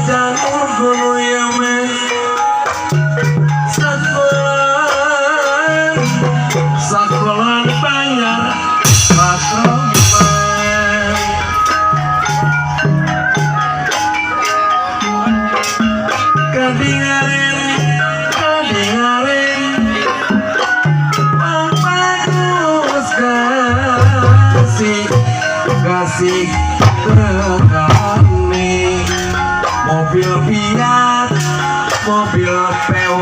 janur gulu ya men sakulan banyak patroman kadingaren bagus kasih terkami mobil Fiat mobil PW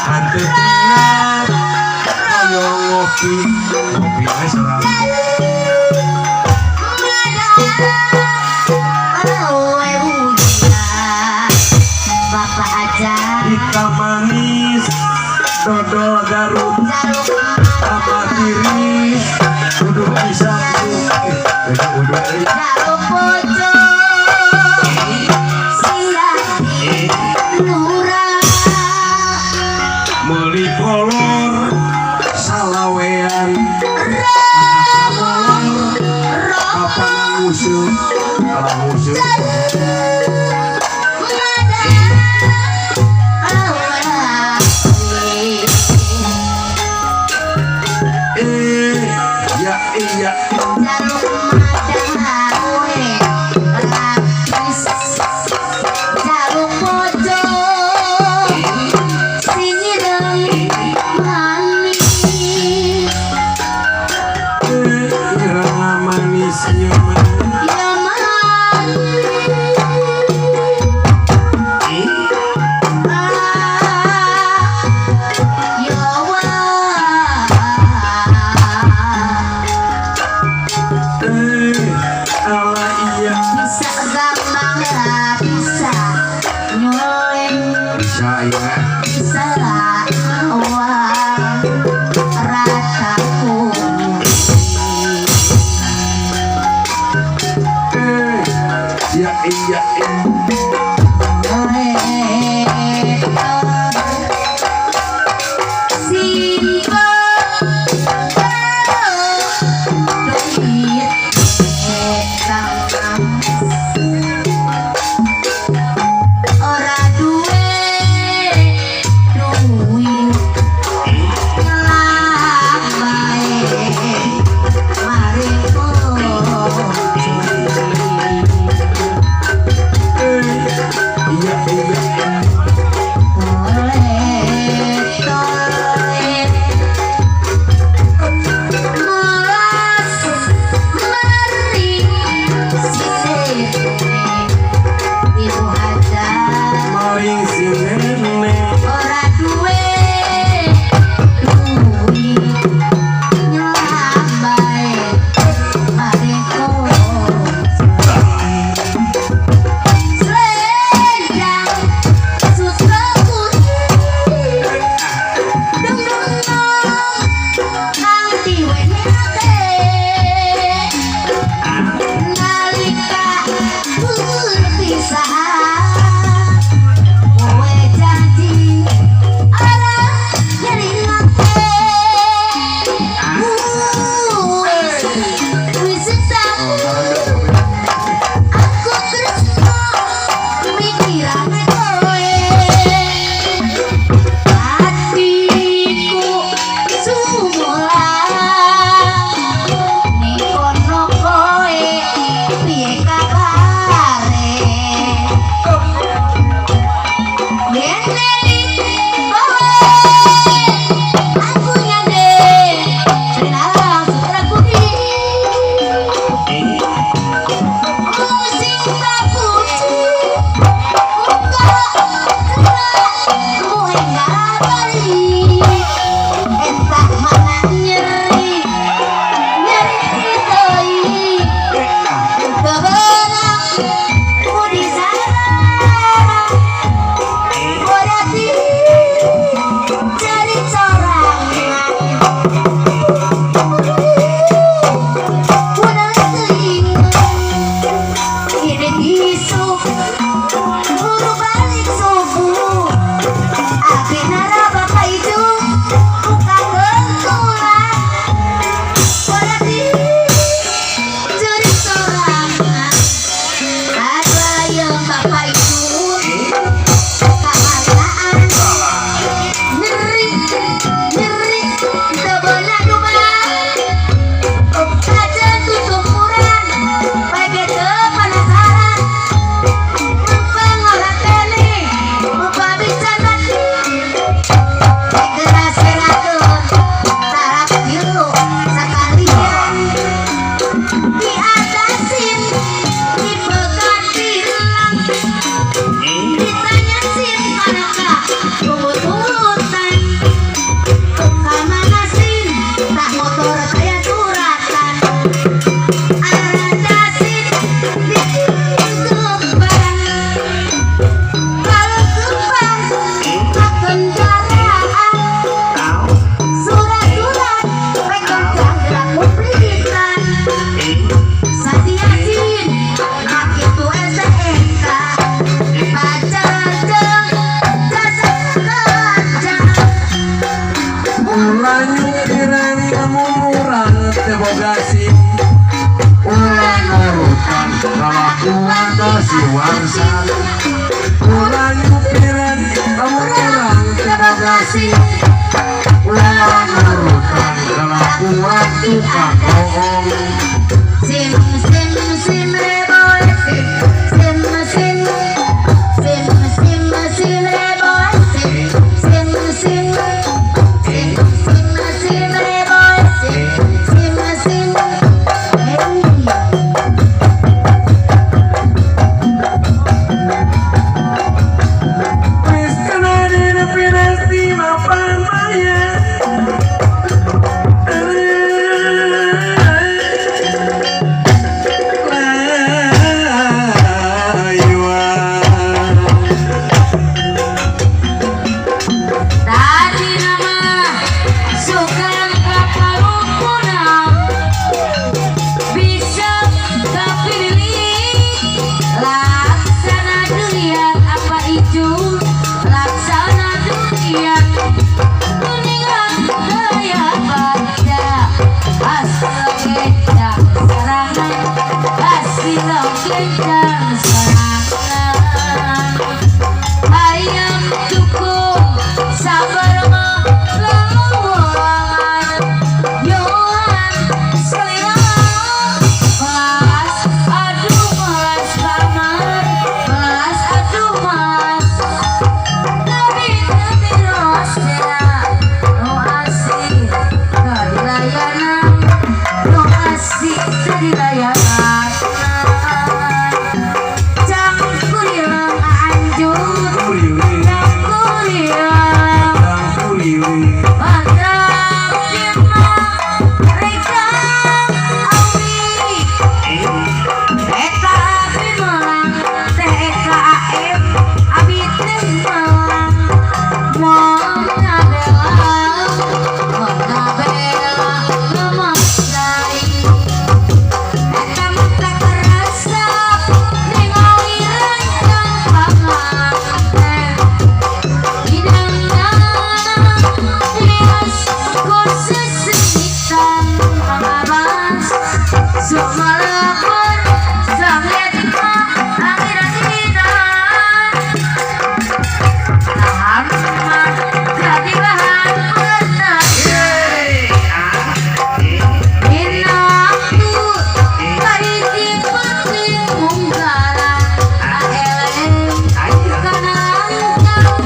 hantu Fiat ayo ngopi ngopi serang Bapak aja hitam manis dodol Garut apa tiris duduk di samping Garut pojok Sindang Lurah meli kolor salawean apa musuh iya Jaluk pojok Sindang manis irama manisnya Ya ala iya bisa gampang lah bisa nyoleng bisa ya bisa lah uang rata ya iya siwarsan ulah nyupiran kamu orang terima kasih ulah nurutan kelakuan tukang bohong sim sim sim reboy sim sim sim sim sim sim reboy sim sim sim sim sim sim reboy sim sim sim wis kena dinepiresti mapan maya tadi nama sukan kapalukuna bisa kepilih laksana dunia apa itu laksana dunia kuningan daya baca asal kencang serangan asal kencang serangan ayam cukup sabar mah lawangan Yohan selera melas aduh melas kamar melas aduh melas tapi ros dena no asih kadilayanan no asih kadilayanan jang kurilang anjur kuriwi jang kurilang dan kuriwi mantap firma mereka awi Eka api melang Eka am abi teh melang Mengabela memaksain Eta mata kerasa ningali rencang panganten Hidangnya hias ku sesemitan mengabas Sumalapun sangetma angin-anginan Tahan mah jadi bahan penari Inakku kahiji penting munggaran aeleng Kana lancang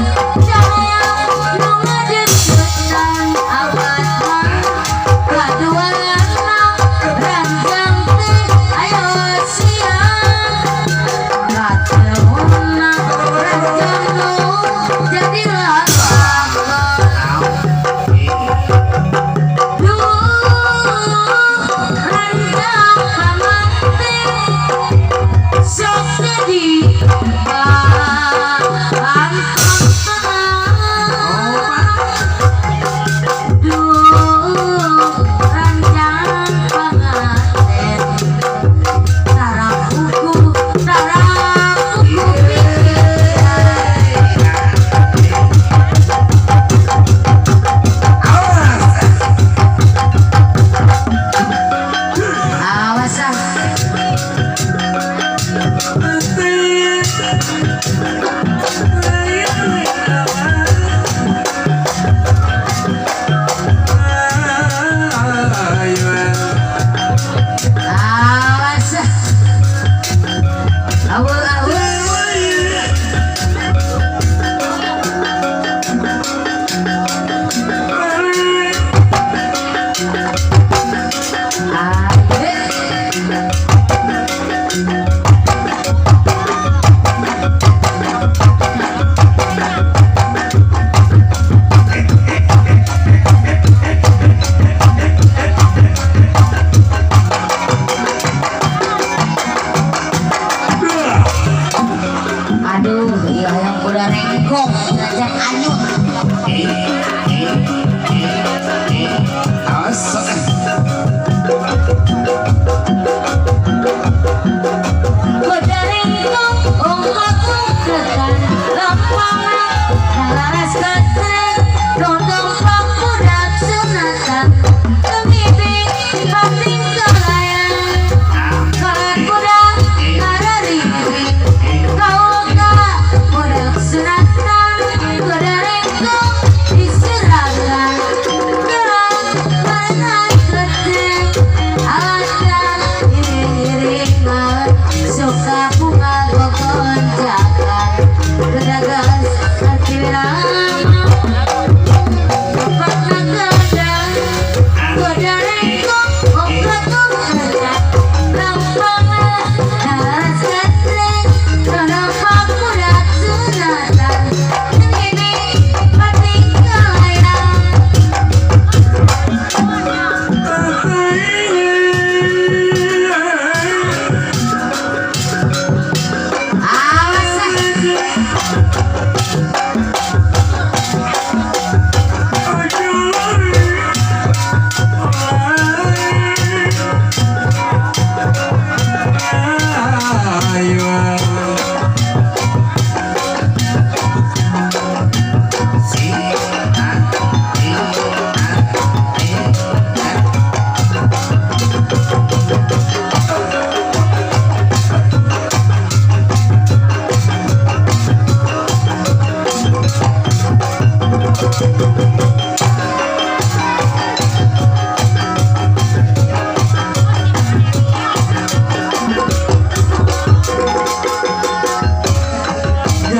cahaya nu ngadeukeutan awat mah kadua lanang ranjang teh ayo siang Rateuna ranjang nu jadi lalanggang ranjang pamanting sok jadi bahan ranjang panganten Tarang kuku awas awas awal aduh iya yang udah rengkong ngajak anyut udah rengkong ungkap ungketan lampangan nalaras katren dondong pamudak sunatan kemibing pating kalayan kalan kuda ngarari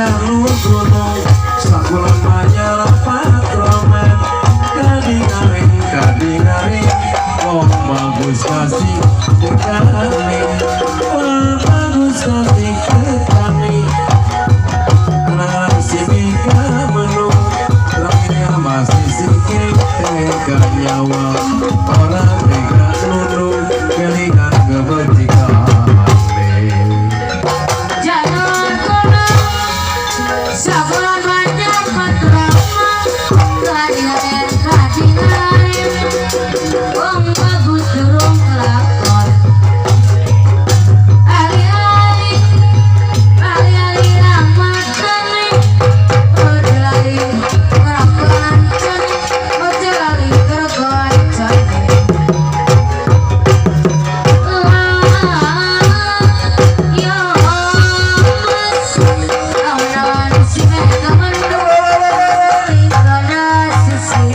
jalur gunung sakulan manyala patroman kadingaring oh bagus kasih dekani oh bagus kasih dekani nasi bika menu terakhirnya masih sikit tega nyawa orang tega nunduk kelingan kebajikan Sabulan banyak patrama kadingaring wong bagus durung kelakon ali-ali ramatane ojo lali ngerapancen ojo lali kergoncen yo mas awan si mega mendo ikana sisi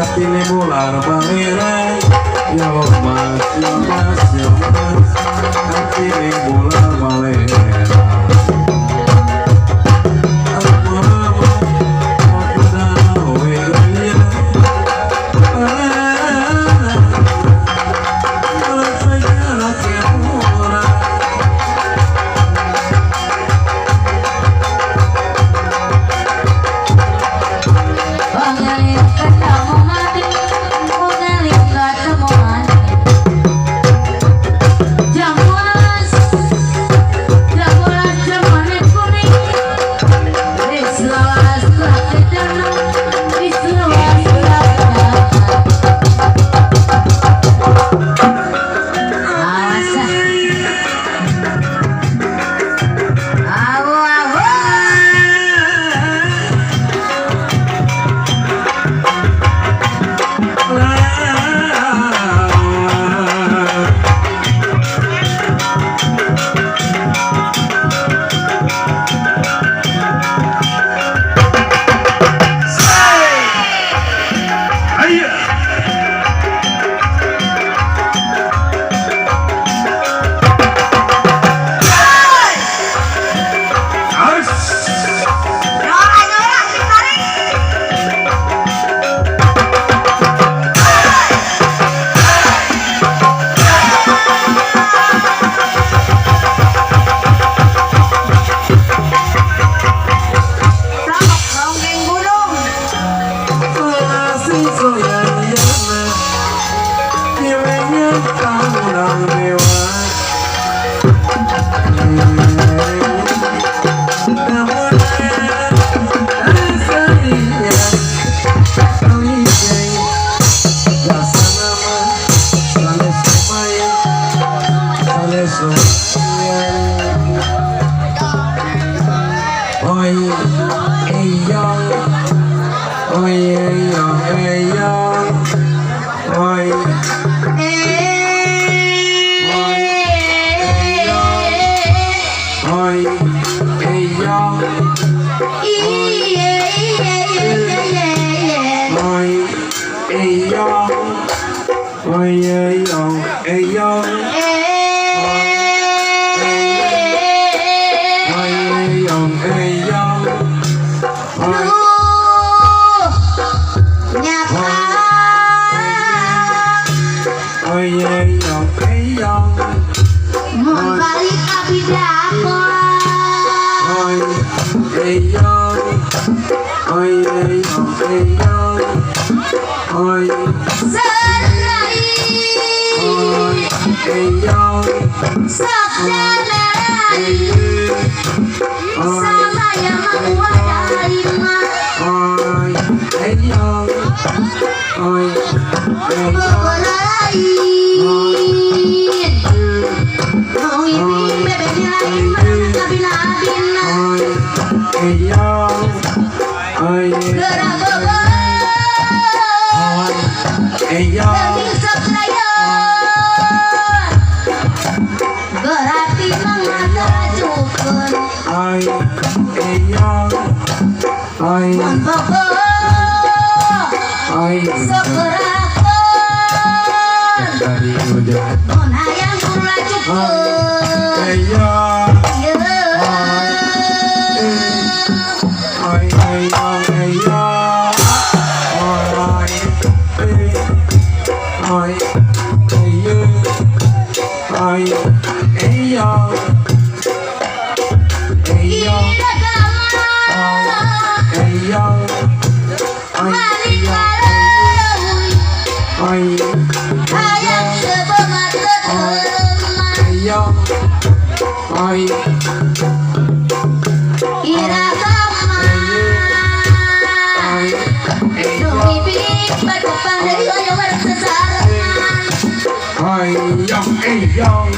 Atine mular pangeran ya mas atine mular pangeran oi Serai oi eyong Sok jalan oi Sama yang menguasai oi eyong oi eyong Berai Mau ipin bebeknya lain Kabina-bina oi eyong oi Gerak bebe oi eyong Daging seprayon Berarti mengatajukan oi eyong oi Mon bebe oi Segerakon dari udah Mon hayang kula cukup eyong oi eyong eyong oi oi eyong oi eyong eyong eyong oi Hayang sebemat teman eyong oi Iragama Nung ibig Pagkupang dari ayaw walang sasarangan eyong eyong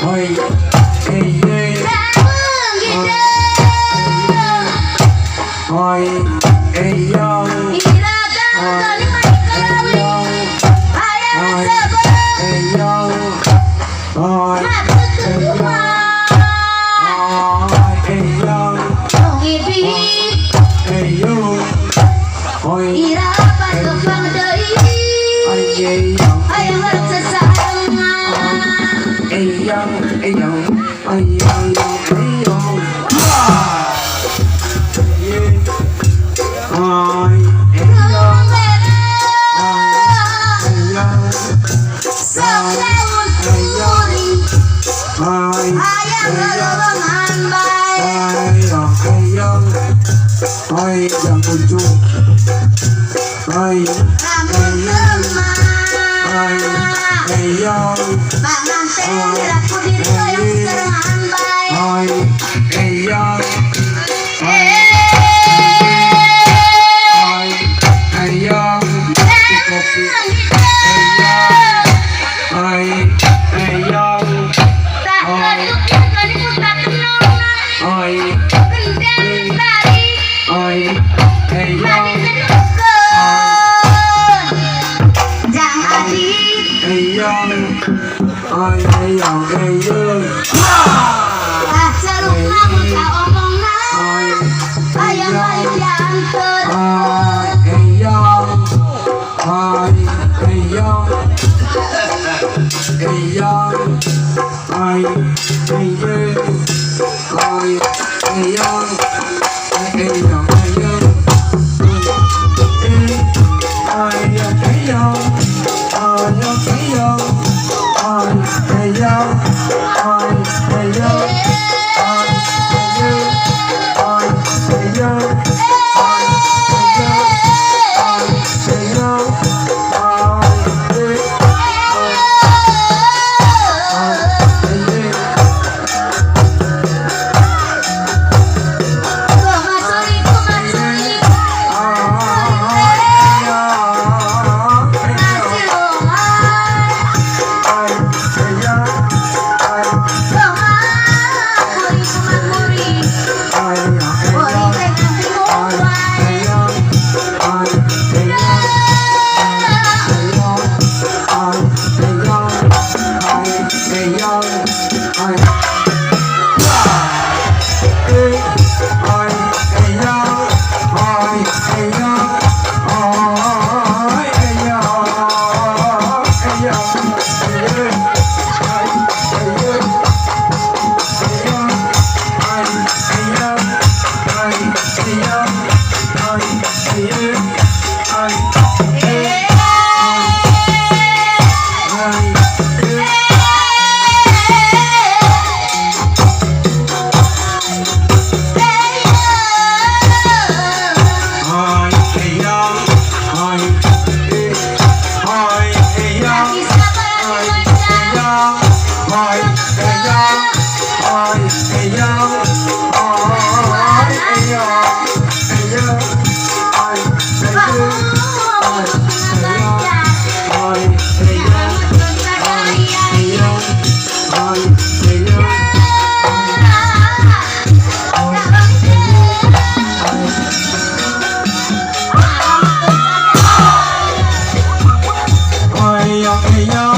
oi eyong Sabung gede oi eyong Iragama Kali manikawi eyong Hayang sebut eyong oi Matut tutuhan eyong Nung ibig eyong oi Ira pagkupang dari eyong Ayaw walang sasarangan eyong eyong eyong eyong oi eyong eyong Sok lewat turi oi Hayang lelongan baik eyong eyong oi yang ujung oi Rambut oi lemah eyong Panganten gerakku diri yang serangan baik oi eyong oi eyong kopi oi eyong Tak keduknya kali putar kenongan oi Kendang tari oi Mati eyong sedukun Jang adik eyong oi eyong eyong Seluk namun tak omongan oi Ayam lain yang oi eyong oi eyong eyong oi eyong oi eyong eyong eyong eyang